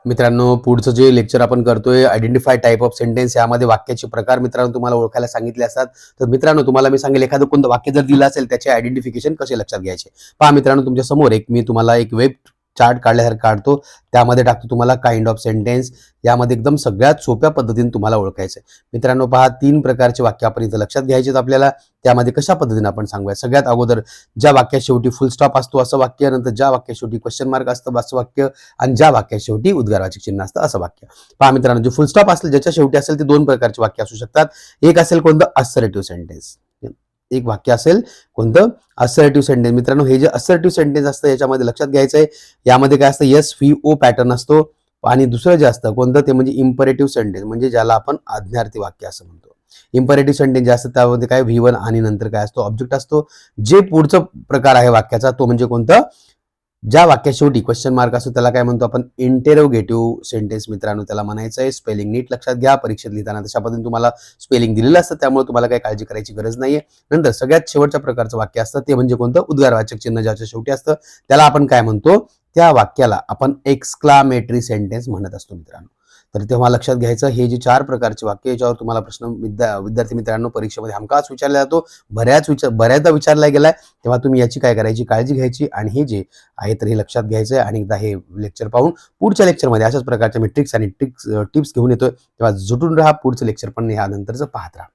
मित्रांनो, पुढचं जे लेक्चर आपण करतोय आयडेंटिफाय टाइप ऑफ सेंटेन्स, यामध्ये वाक्याचे प्रकार मित्रांनो तुम्हाला ओळखायला सांगितले असतात. तर मित्रांनो, तुम्हाला मी सांगेल एखादं कोणतं वाक्य जर दिलं असेल त्याचे आयडेंटिफिकेशन कसे लक्षात घ्यायचे. पहा मित्रांनो, तुमच्या समोर मी तुम्हाला एक वेब चार्ट काढल्यासारखं काढतो. त्यामध्ये टाकतो तुम्हाला काइंड ऑफ सेंटेन्स. यामध्ये एकदम सगळ्यात सोप्या पद्धतीने तुम्हाला ओळखायचं आहे. मित्रांनो पहा, 3 प्रकारचे वाक्य आपण इथं लक्षात घ्यायचे आपल्याला. त्यामध्ये कशा पद्धतीने आपण सांगूया. सगळ्यात अगोदर ज्या वाक्यात शेवटी फुल स्टॉप असतो असं वाक्य, नंतर ज्या वाक्यात शेवटी क्वेश्चन मार्क असतं असं वाक्य, आणि ज्या वाक्यात शेवटी उद्गारवाचक चिन्ह असतं असं वाक्य. पहा मित्रांनो, जे फुल स्टॉप असेल ज्याच्या शेवटी असेल ते 2 प्रकारचे वाक्य असू शकतात. एक असेल कोणतं असर्टिव्ह सेंटेन्स. एक वाक्य असेल कोणतं असर्टिव्ह सेंटेन्स. मित्रांनो, हे जे असर्टिव्ह सेंटेन्स असतं याच्यामध्ये लक्षात घ्यायचं आहे, यामध्ये काय असतं SVO पॅटर्न असतो. आणि दुसरं जे असतं कोणतं ते म्हणजे इम्परेटिव्ह सेंटेन्स, म्हणजे ज्याला आपण आज्ञार्थी वाक्य असं म्हणतो. इम्परेटिव्ह सेंटेन्स जे असतं त्यामध्ये काय V1 आणि नंतर काय असतो ऑब्जेक्ट असतो. जे पुढचा प्रकार आहे वाक्याचा तो म्हणजे कोणतं, ज्या वाक्यात शेवटी क्वेश्चन मार्क असतो त्याला काय म्हणतो आपण इंटेरोगेटिव्ह सेंटेन्स मित्रांनो त्याला म्हणायचं आहे. स्पेलिंग नीट लक्षात घ्या, परीक्षेत लिहिताना तशा पद्धतीने तुम्हाला स्पेलिंग दिलेलं असतं, त्यामुळे तुम्हाला काही काळजी करायची गरज नाहीये. नंतर सगळ्यात शेवटच्या प्रकारचं वाक्य असतं ते म्हणजे कोणतं, उद्गारवाचक चिन्ह ज्याच्या शेवटी असतं त्याला आपण काय म्हणतो, त्या वाक्याला आपण एक्सक्लामेटरी सेंटेन्स म्हणत असतो मित्रांनो. तर तेव्हा लक्षात घ्यायचं, हे जे 4 प्रकारचे वाक्य याच्यावर तुम्हाला प्रश्न विद्यार्थी मित्रांनो परीक्षेमध्ये हमखास विचारला जातो. बऱ्याचदा विचारला गेलाय. तेव्हा तुम्ही याची काय करायची, काळजी घ्यायची आणि हे जे आहे तर हे लक्षात घ्यायचं आहे. आणि एकदा हे लेक्चर पाहून पुढच्या लेक्चरमध्ये अशाच प्रकारच्या मी ट्रिक्स आणि टिप्स घेऊन येतोय. तेव्हा जुटून राहा. पुढचं लेक्चर पण यानंतरचं पाहत राहा.